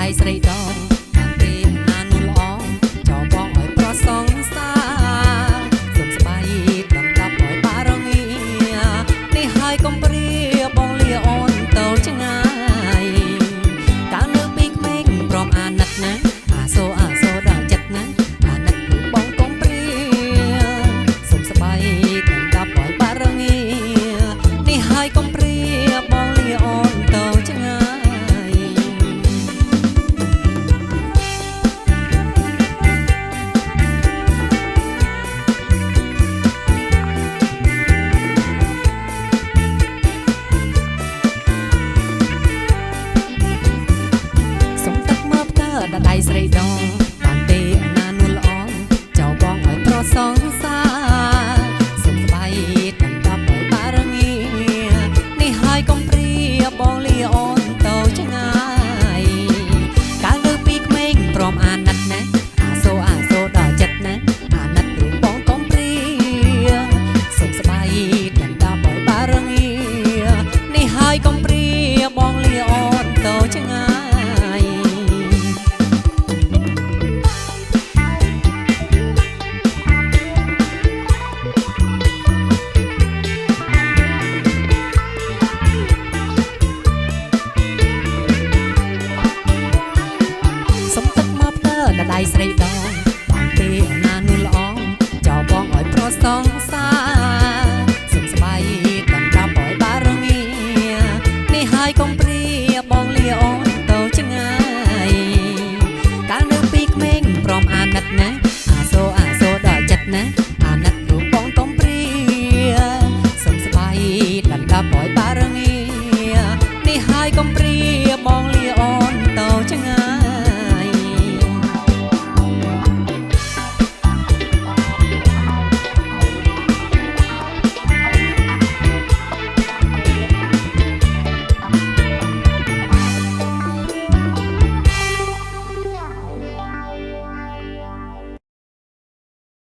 យស្រីដងតាមទេណានុល្អចោបងឲ្យប្រសងសាសុំស្បៃដំដាប់ឲ្យបារងានេះហើយកុំព្រាបងលាអូនទៅឆ្ងាយកាលនៅពីក្មេងព្រមអាណិតណាអាសូដល់ចិត្តណាអាណិតបងកុំព្រាសុំស្បៃដំដាប់ឲ្យបារងានេះហើយកុំព្រាបងលាអូនទៅឆ្ងាយដៃស្រីដងបានទេណានុល្អចៅបងឲ្យប្រសងសាសុំស្បៃដំដាប់ឲ្យបារងានេះហើយកុំព្រាបងលាអូនទៅឆ្ងាយកាលនៅពីក្មេងព្រមអាណិតណាអាសូដល់ចិត្តណាអាណិតរូបបងកុំព្រាសុំស្បៃដំដាប់ឲ្យបារងានេះហើយកុំព្រាបងលាអូនទៅឆ្ងាយដៃស្រីដងបានទេណានុល្អចោបងឲ្យប្រសង